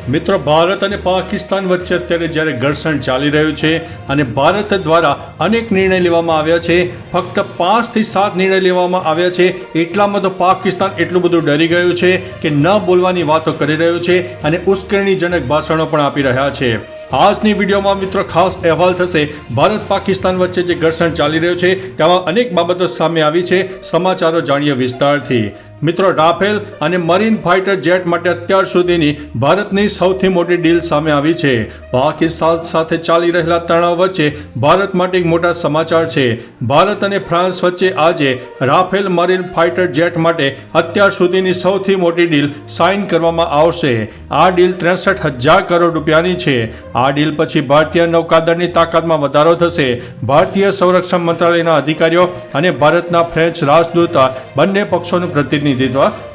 મિત્રો, ભારત અને પાકિસ્તાન વચ્ચે અત્યારે જ્યારે ઘર્ષણ ચાલી રહ્યું છે અને ભારત દ્વારા અનેક નિર્ણય લેવામાં આવ્યા છે, ફક્ત 5 થી 7 નિર્ણય લેવામાં આવ્યા છે, એટલામાં તો પાકિસ્તાન એટલું બધું ડરી ગયું છે કે ન બોલવાની વાતો કરી રહ્યું છે અને ઉશ્કેરણીજનક ભાષણો પણ આપી રહ્યા છે. આજની વિડીયોમાં મિત્રો ખાસ અહેવાલ થશે ભારત પાકિસ્તાન વચ્ચે જે ઘર્ષણ ચાલી રહ્યું છે તેમાં અનેક બાબતો સામે આવી છે. સમાચારો જાણીએ વિસ્તારથી. મિત્રો, રાફેલ અને મરીન ફાઇટર જેટ માટે અત્યાર સુધીની ભારતની સૌથી મોટી ડીલ સામે આવી છે. પાકિસ્તાન સાથે ચાલી રહેલા તણાવ વચ્ચે ભારત માટે એક મોટા સમાચાર છે. ભારત અને ફ્રાન્સ વચ્ચે આજે રાફેલ મરીન ફાઇટર જેટ માટે અત્યાર સુધીની સૌથી મોટી ડીલ સાઇન કરવામાં આવશે. આ ડીલ 63,000 કરોડ રૂપિયાની છે. આ ડીલ પછી ભારતીય નૌકાદળની તાકાતમાં વધારો થશે. ભારતીય સંરક્ષણ મંત્રાલયના અધિકારીઓ અને ભારતના ફ્રેન્ચ રાજદૂત બંને પક્ષોનું પ્રતિનિધિત્વ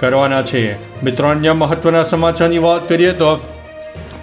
કરવાના છે. મિત્રો, અન્ય મહત્વના સમાચારની વાત કરીએ તો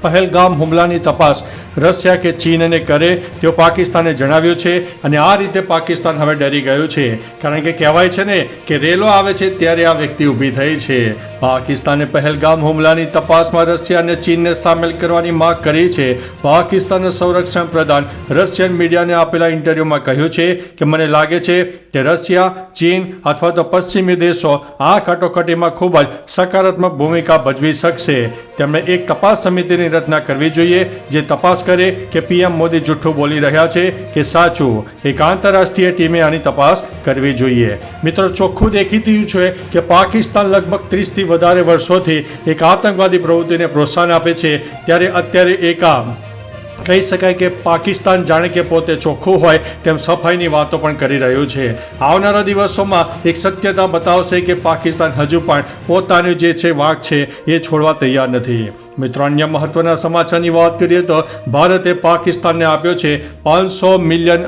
પહેલગામ હુમલાની તપાસ રશિયા કે ચીનને કરે તેવું પાકિસ્તાને જણાવ્યું છે અને આ રીતે પાકિસ્તાન હવે ડરી ગયું છે, કારણ કે કહેવાય છે ને કે રેલો આવે છે ત્યારે આ વ્યક્તિ ઊભી થઈ છે. પાકિસ્તાને પહેલગામ હુમલાની તપાસમાં રશિયા અને ચીનને સામેલ કરવાની માંગ કરી છે. પાકિસ્તાનના સંરક્ષણ પ્રધાન રશિયન મીડિયાને આપેલા ઇન્ટરવ્યુમાં કહ્યું છે કે મને લાગે છે કે રશિયા, ચીન અથવા તો પશ્ચિમી દેશો આ કટોકટીમાં ખૂબ જ સકારાત્મક ભૂમિકા ભજવી શકશે. તેમણે એક તપાસ સમિતિની રચના કરવી જોઈએ જે તપાસ કરે કે પીએમ મોદી જૂઠું બોલી રહ્યા છે કે સાચું. એક આંતરરાષ્ટ્રીય ટીમે આની તપાસ કરવી જોઈએ. મિત્રો, ચોખ્ખું દેખીતું છે કે પાકિસ્તાન લગભગ 30 થી વધારે વર્ષોથી એક આતંકવાદી પ્રવૃત્તિને પ્રોત્સાહન આપે છે, ત્યારે અત્યારે એક કહી શકાય કે પાકિસ્તાન જાણે કે પોતે ચોખ્ખું હોય તેમ સફાઈની વાતો પણ કરી રહ્યું છે. આવનારા દિવસોમાં એક સત્યતા બતાવશે કે પાકિસ્તાન હજુ પણ પોતાનું જે છે વાંક છે એ છોડવા તૈયાર નથી. મિત્રો, અન્ય મહત્વના સમાચારની વાત કરીએ તો ભારતે પાકિસ્તાનને આપ્યો છે $500 મિલિયન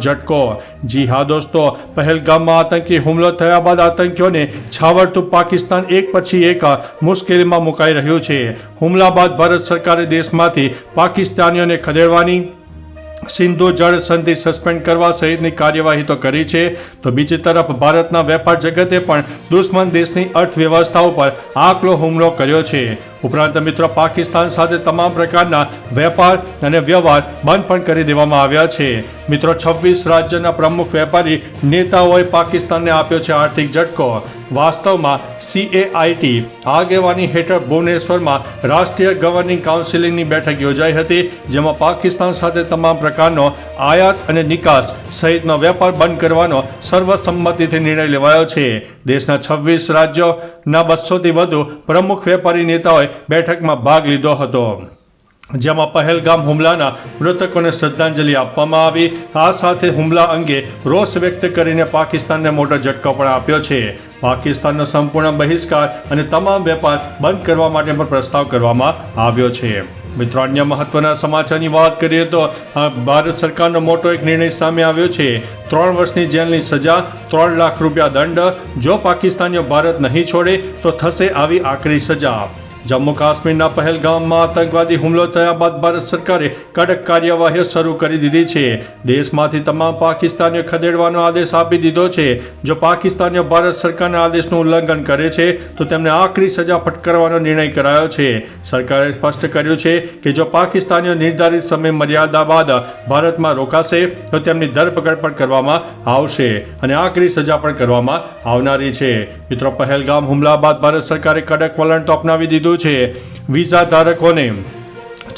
ઝટકો. જી હા દોસ્તો, પહેલગામમાં આતંકી હુમલો થયા બાદ આતંકીઓને છાવરતું પાકિસ્તાન એક પછી એક મુશ્કેલીમાં મુકાઈ રહ્યું છે. હુમલા બાદ ભારત સરકારે દેશમાંથી પાકિસ્તાનીઓને ખદેડવાની, સિંધુ જળ સંધિ સસ્પેન્ડ કરવા સહિતની કાર્યવાહી તો કરી છે, તો બીજી તરફ ભારતના વેપાર જગતે પણ દુશ્મન દેશની અર્થવ્યવસ્થા ઉપર આકલો હુમલો કર્યો છે. ઉપરાંત મિત્રો, પાકિસ્તાન સાથે તમામ પ્રકારના વેપાર અને વ્યવહાર બંધ પણ કરી દેવામાં આવ્યા છે. મિત્રો, 26 રાજ્યના પ્રમુખ વેપારી નેતાઓએ પાકિસ્તાનને આપ્યો છે આર્થિક ઝટકો. વાસ્તવમાં CAIT આગેવાની હેઠળ ભુવનેશ્વરમાં રાષ્ટ્રીય ગવર્નિંગ કાઉન્સિલની બેઠક યોજાઈ હતી, જેમાં પાકિસ્તાન સાથે તમામ પ્રકારનો આયાત અને નિકાસ સહિતનો વેપાર બંધ કરવાનો સર્વસંમતિથી નિર્ણય લેવાયો છે. દેશના 26 રાજ્યોના 200થી વધુ પ્રમુખ વેપારી નેતાઓએ બેઠકમાં ભાગ લીધો હતો, જેમાં પહેલગામ હુમલાના મૃતકોને શ્રદ્ધાંજલિ આપવામાં આવી. આ સાથે હુમલા અંગે રોષ વ્યક્ત કરીને પાકિસ્તાનને મોટો ઝટકો પણ આપ્યો છે. પાકિસ્તાનનો સંપૂર્ણ બહિષ્કાર અને તમામ વેપાર બંધ કરવા માટે પણ પ્રસ્તાવ કરવામાં આવ્યો છે. મિત્રો, અન્ય મહત્વના સમાચારની વાત કરીએ તો ભારત સરકારનો મોટો એક નિર્ણય સામે આવ્યો છે. 3 વર્ષની જેલની સજા, 3 લાખ રૂપિયા દંડ. જો પાકિસ્તાનીઓ ભારત નહીં છોડે તો થશે આવી આકરી સજા. જમ્મુ કાશ્મીરના પહેલગામમાં આતંકવાદી હુમલો થયા બાદ ભારત સરકારે કડક કાર્યવાહીઓ શરૂ કરી દીધી છે. દેશમાંથી તમામ પાકિસ્તાનીઓ ખદેડવાનો આદેશ આપી દીધો છે. જો પાકિસ્તાનીઓ ભારત સરકારના આદેશનું ઉલ્લંઘન કરે છે તો તેમને આકરી સજા ફટકારવાનો નિર્ણય કરાયો છે. સરકારે સ્પષ્ટ કર્યું છે કે જો પાકિસ્તાનીઓ નિર્ધારિત સમય મર્યાદા બાદ ભારતમાં રોકાશે તો તેમની ધરપકડ પણ કરવામાં આવશે અને આકરી સજા પણ કરવામાં આવનારી છે. મિત્રો, પહેલગામ હુમલા બાદ ભારત સરકારે કડક વલણ તો અપનાવી દીધું છે. વિઝા ધારકોને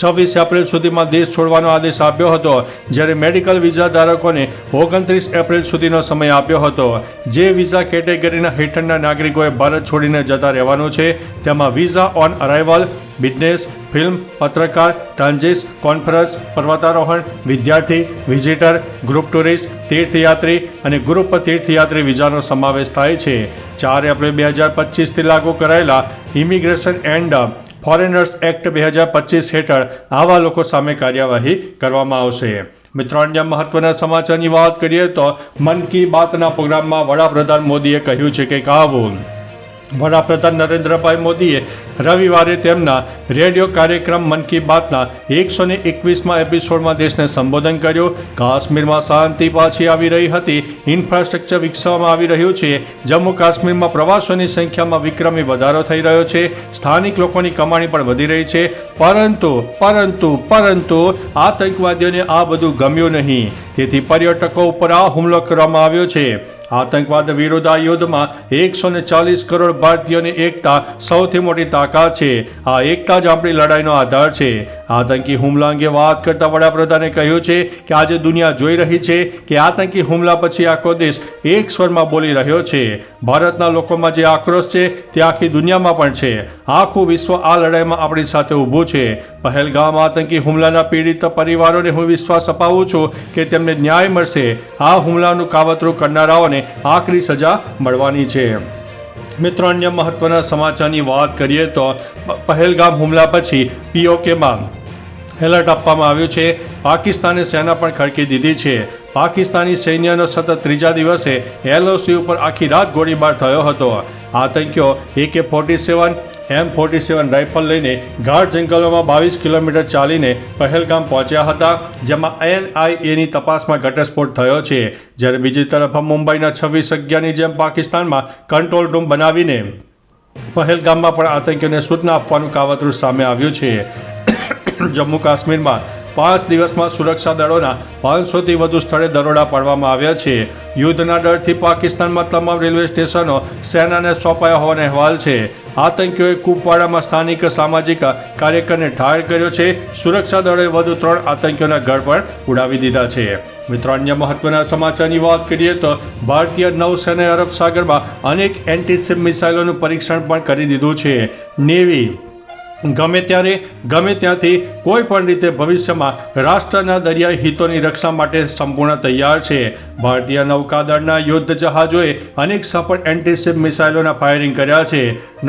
26 એપ્રિલ સુધીમાં દેશ છોડવાનો આદેશ આપ્યો હતો, જ્યારે મેડિકલ વિઝા ધારકોને 29 એપ્રિલ સુધીનો સમય આપ્યો હતો. જે વિઝા કેટેગરીના હેઠળના નાગરિકોએ ભારત છોડીને જતા રહેવાનું છે તેમાં visa on arrival, business, film, પત્રકાર, ટ્રાન્ઝિટ, કોન્ફરન્સ, પર્વતારોહણ, વિદ્યાર્થી, વિઝિટર, ગ્રુપ ટુરિસ્ટ, તીર્થયાત્રી અને ગ્રુપ તીર્થયાત્રી વિઝાનો સમાવેશ થાય છે. 4 એપ્રિલ 2025થી લાગુ કરાયેલા ઇમિગ્રેશન એન્ડ ફોરેનર્સ એક્ટ 2025 હેઠળ આવા લોકો સામે કાર્યવાહી કરવામાં આવશે. મિત્રો, અન્ય મહત્વના સમાચારની વાત કરીએ તો મન કી બાતના પ્રોગ્રામમાં વડાપ્રધાન મોદીએ કહ્યું છે કે વડાપ્રધાન નરેન્દ્રભાઈ મોદીએ રવિવારે તેમના રેડિયો કાર્યક્રમ મન કી બાતના 121મા એપિસોડમાં દેશને સંબોધન કર્યું. કાશ્મીરમાં શાંતિ પાછી આવી રહી હતી, ઇન્ફ્રાસ્ટ્રક્ચર વિકસાવવામાં આવી રહ્યું છે. જમ્મુ કાશ્મીરમાં પ્રવાસીઓની સંખ્યામાં વિક્રમી વધારો થઈ રહ્યો છે. સ્થાનિક લોકોની કમાણી પણ વધી રહી છે. પરંતુ આતંકવાદીઓને આ બધું ગમ્યું નહીં. તેથી પર્યટકો ઉપર આ હુમલો કરવામાં આવ્યો છે. આતંકવાદ વિરુદ્ધ આ યુદ્ધમાં 140 કરોડ ભારતીયોની એકતા સૌથી મોટી તાકાત છે. આ એકતા જ આપણી લડાઈનો આધાર છે. આતંકી હુમલા અંગે વાત કરતા વડાપ્રધાને કહ્યું છે કે આજે દુનિયા જોઈ રહી છે કે આતંકી હુમલા પછી આખો દેશ એક સ્વરમાં બોલી રહ્યો છે. ભારતના લોકોમાં જે આક્રોશ છે તે આખી દુનિયામાં પણ છે. આખું વિશ્વ આ લડાઈમાં આપણી સાથે ઊભું છે. પહેલગામ આતંકી હુમલાના પીડિત પરિવારોને હું વિશ્વાસ અપાવું છું કે તેમને ન્યાય મળશે. આ હુમલાનું કાવતરું કરનારાઓને આકરી સજા મળવાની છે. મિત્રો, અન્ય મહત્વના સમાચારની વાત કરીએ તો પહેલગામ હુમલા પછી POKમાં એલર્ટ આપવામાં આવ્યું છે. પાકિસ્તાને સેના પણ ખડકી દીધી છે. પાકિસ્તાની સૈન્યનો સતત ત્રીજા દિવસે LOC ઉપર આખી રાત ગોળીબાર થયો હતો. આતંકીઓ AK-47 M47 રાઇફલ લઈને ગાઢ જંગલોમાં 22 કિલોમીટર ચાલીને પહેલગામ પહોંચ્યા હતા, જેમાં NIAની તપાસમાં ઘટસ્ફોટ થયો છે. જ્યારે બીજી તરફ મુંબઈના 26/11ની જેમ પાકિસ્તાનમાં કંટ્રોલ રૂમ બનાવીને પહેલગામમાં પણ આતંકીઓને સૂચના આપવાનું કાવતરું સામે આવ્યું છે. જમ્મુ કાશ્મીરમાં 5 દિવસમાં સુરક્ષા દળોના 500થી વધુ સ્થળે દરોડા પાડવામાં આવ્યા છે. યુદ્ધના ડરથી પાકિસ્તાનમાં તમામ રેલવે સ્ટેશનો સેનાને સોંપાયા હોવાનો અહેવાલ છે. આતંકીઓએ કુપવાડામાં સ્થાનિક સામાજિક કાર્યકરને ઠાર કર્યો છે. સુરક્ષા દળોએ વધુ 3 આતંકીઓના ઘર પણ ઉડાવી દીધા છે. મિત્રો, અન્ય મહત્વના સમાચારની વાત કરીએ તો ભારતીય નૌસેનાએ અરબ સાગરમાં અનેક એન્ટીશિપ મિસાઇલોનું પરીક્ષણ પણ કરી દીધું છે. નેવી ગમે ત્યારે ગમે ત્યાંથી કોઈ પણ રીતે ભવિષ્યમાં રાષ્ટ્રના દરિયાઈ હિતોની રક્ષા માટે સંપૂર્ણ તૈયાર છે. ભારતીય નૌકાદળના યુદ્ધ જહાજોએ અનેક સફળ એન્ટીશિપ મિસાઇલોના ફાયરિંગ કર્યા છે.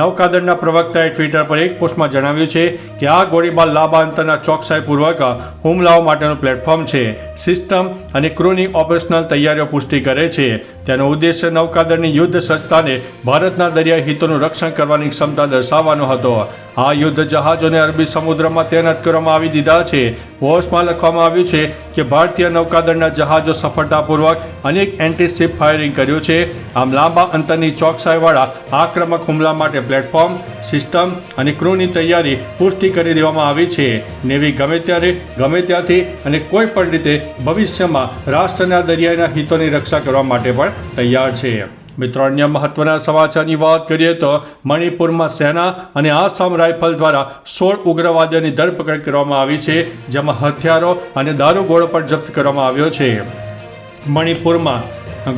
નૌકાદળના પ્રવક્તાએ ટ્વિટર પર એક પોસ્ટમાં જણાવ્યું છે કે આ ગોળીબાર લાંબા અંતરના ચોકસાઈપૂર્વક હુમલાઓ માટેનું પ્લેટફોર્મ છે. સિસ્ટમ અને ક્રૂની ઓપરેશનલ તૈયારીઓ પુષ્ટિ કરે છે. તેનો ઉદ્દેશ્ય નૌકાદળની યુદ્ધ સજ્જતાને ભારતના દરિયાઈ હિતોનું રક્ષણ કરવાની ક્ષમતા દર્શાવવાનો હતો. આ યુદ્ધ જહાજોને અરબી સમુદ્રમાં તૈનાત કરવામાં આવી દીધા છે. પોસ્ટમાં લખવામાં આવ્યું છે કે ભારતીય નૌકાદળના જહાજો સફળતાપૂર્વક અનેક એન્ટીશિપ ફાયરિંગ કર્યું છે. આમ લાંબા અંતરની ચોકસાઈવાળા આક્રમક હુમલા માટે પ્લેટફોર્મ, સિસ્ટમ અને ક્રૂની તૈયારી પુષ્ટિ કરી દેવામાં આવી છે. નેવી ગમે ત્યારે ગમે ત્યાંથી અને કોઈ પણ રીતે ભવિષ્યમાં રાષ્ટ્રના દરિયાઈના હિતોની રક્ષા કરવા માટે પણ તૈયાર છે. મિત્રો, અન્ય મહત્વના સમાચારની વાત કરીએ તો મણિપુરમાં સેના અને આસામ રાઇફલ દ્વારા 16 ઉગ્રવાદીઓની ધરપકડ કરવામાં આવી છે, જેમાં હથિયારો અને દારૂગોળો પણ જપ્ત કરવામાં આવ્યો છે. મણિપુરમાં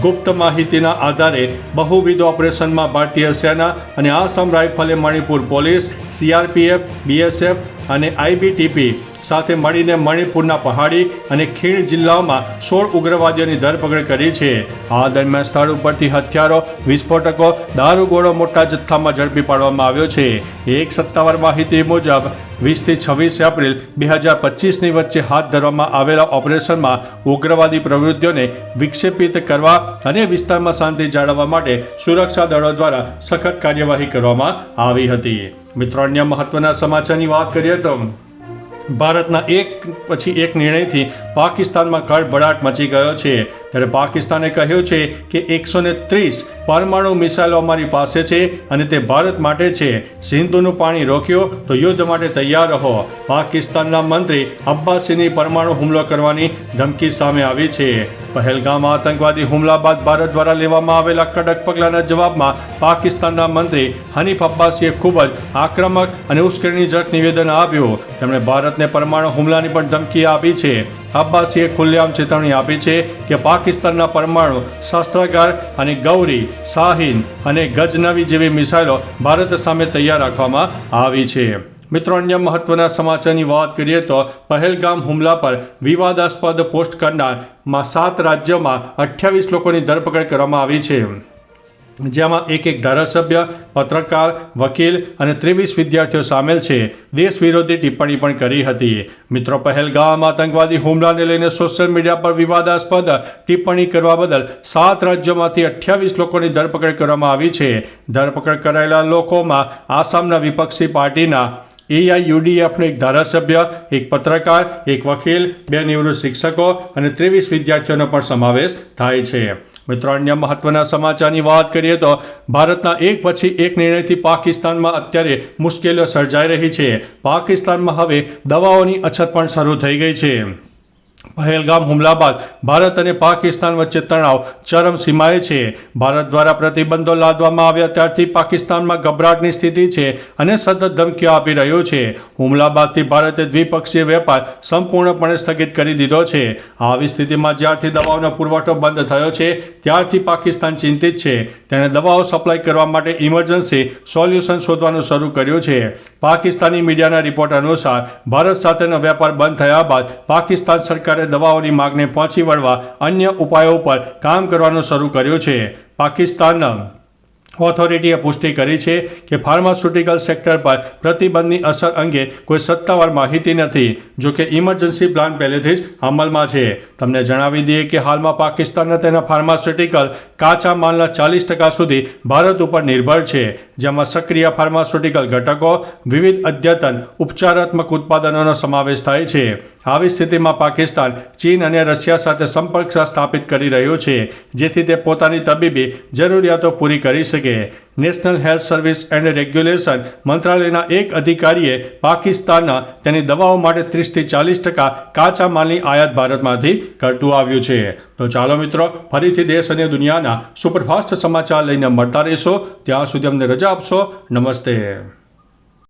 ગુપ્ત માહિતીના આધારે બહુવિધ ઓપરેશનમાં ભારતીય સેના અને આસામ રાઇફલે મણિપુર પોલીસ, CRPF, BSF અને IBTP સાથે મળીને મણિપુરના પહાડી અને ખીણ જિલ્લાઓમાં 16 ઉગ્રવાદીઓની ધરપકડ કરી છે. આ દરમિયાન સ્થળ ઉપરથી હથિયારો, વિસ્ફોટકો, દારૂગોળો મોટા જથ્થામાં ઝડપી પાડવામાં આવ્યો છે. એક સત્તાવાર માહિતી મુજબ 20 થી 26 એપ્રિલ 2025ની વચ્ચે હાથ ધરવામાં આવેલા ઓપરેશનમાં ઉગ્રવાદી પ્રવૃત્તિઓને વિક્ષેપિત કરવા અને વિસ્તારમાં શાંતિ જાળવવા માટે સુરક્ષા દળો દ્વારા સખત કાર્યવાહી કરવામાં આવી હતી. મિત્રો, અન્ય મહત્વના સમાચારની વાત કરીએ તો ભારતના એક પછી એક નિર્ણયથી પાકિસ્તાનમાં ખળભળાટ મચી ગયો છે. ત્યારે પાકિસ્તાને કહ્યું છે કે 130 પરમાણુ મિસાઇલો અમારી પાસે છે અને તે ભારત માટે છે. સિંધુનું પાણી રોક્યો તો યુદ્ધ માટે તૈયાર રહો. પાકિસ્તાનના મંત્રી અબ્બાસીની પરમાણુ હુમલો કરવાની ધમકી સામે આવી છે. પહેલગામ આતંકવાદી હુમલા બાદ ભારત દ્વારા લેવામાં આવેલા કડક પગલાંના જવાબમાં પાકિસ્તાનના મંત્રી હનીફ અબ્બાસીએ ખૂબ જ આક્રમક અને ઉશ્કેરણીજનક નિવેદન આપ્યું. તેમણે ભારતને પરમાણુ હુમલાની પણ ધમકી આપી છે. અબ્બાસીએ ખુલ્લેઆમ ચેતવણી આપી છે કે પાકિસ્તાનના પરમાણુ શસ્ત્રાગાર અને ગૌરી, શાહીન અને ગજનવી જેવી મિસાઇલો ભારત સામે તૈયાર રાખવામાં આવી છે. મિત્રો, અન્ય મહત્વના સમાચારની વાત કરીએ તો પહેલગામ હુમલા પર વિવાદાસ્પદ પોસ્ટ કરનારમાં 7 રાજ્યોમાં 28 લોકોની ધરપકડ કરવામાં આવી છે. જેમાં એક ધારાસભ્ય, પત્રકાર, વકીલ અને 23 વિદ્યાર્થીઓ સામેલ છે. દેશ વિરોધી ટિપ્પણી પણ કરી હતી. મિત્રો, પહેલગામ આતંકવાદી હુમલાને લઈને સોશિયલ મીડિયા પર વિવાદાસ્પદ ટિપ્પણી કરવા બદલ 7 રાજ્યોમાંથી 28 લોકોની ધરપકડ કરવામાં આવી છે. ધરપકડ કરાયેલા લોકોમાં આસામના વિપક્ષી પાર્ટીના AIUDFનો એક ધારાસભ્ય, એક પત્રકાર, એક વકીલ, 2 નિવૃત્ત શિક્ષકો અને 23 વિદ્યાર્થીઓનો પણ સમાવેશ થાય છે. મિત્રો, અન્ય મહત્વના સમાચારની વાત કરીએ તો ભારતના એક પછી એક નિર્ણયથી પાકિસ્તાનમાં અત્યારે મુશ્કેલીઓ સર્જાઈ રહી છે. પાકિસ્તાનમાં હવે દવાઓની અછત પણ શરૂ થઈ ગઈ છે. પહેલગામ હુમલા બાદ ભારત અને પાકિસ્તાન વચ્ચે તણાવ ચરમસીમાએ છે. ભારત દ્વારા પ્રતિબંધો લાદવામાં આવ્યા ત્યારથી પાકિસ્તાનમાં ગભરાટની સ્થિતિ છે અને સતત ધમકીઓ આપી રહ્યો છે. હુમલા બાદથી ભારતે દ્વિપક્ષીય વેપાર સંપૂર્ણપણે સ્થગિત કરી દીધો છે. આવી સ્થિતિમાં જ્યારથી દવાઓનો પુરવઠો બંધ થયો છે ત્યારથી પાકિસ્તાન ચિંતિત છે. તેણે દવાઓ સપ્લાય કરવા માટે ઇમરજન્સી સોલ્યુશન શોધવાનું શરૂ કર્યું છે. પાકિસ્તાની મીડિયાના રિપોર્ટ અનુસાર ભારત સાથેનો વેપાર બંધ થયા બાદ પાકિસ્તાન સરકારે દવાઓની માંગને પહોંચી વળવા અન્ય ઉપાયો પર કામ કરવાનું શરૂ કર્યું છે. પાકિસ્તાન ઓથોરિટીએ પુષ્ટિ કરી છે કે ફાર્માસ્યુટિકલ સેક્ટર પર પ્રતિબંધની અસર અંગે કોઈ સત્તાવાર માહિતી નથી. જો કે ઇમરજન્સી પ્લાન પહેલેથી જ અમલમાં છે. તમને જણાવી દઈએ કે હાલમાં પાકિસ્તાનના તેના ફાર્માસ્યુટિકલ કાચા માલના 40% સુધી ભારત ઉપર નિર્ભર છે, જેમાં સક્રિય ફાર્માસ્યુટિકલ ઘટકો, વિવિધ અદ્યતન ઉપચારાત્મક ઉત્પાદનોનો સમાવેશ થાય છે. આવી સ્થિતિમાં પાકિસ્તાન ચીન અને રશિયા સાથે સંપર્ક સ્થાપિત કરી રહ્યું છે, જેથી તે પોતાની તબીબી જરૂરિયાતો પૂરી કરી શકે. National health service and regulation મંત્રાલયના એક અધિકારીએ પાકિસ્તાન તેની દવાઓ માટે 30 થી 40% કાચા માલની આયાત ભારતમાંથી કરતું આવ્યું છે. તો ચાલો મિત્રો, ફરીથી દેશ અને દુનિયાના સુપરફાસ્ટ સમાચાર લઈને મળતા રહીશો. ત્યાં સુધી અમને રજા આપશો. નમસ્તે.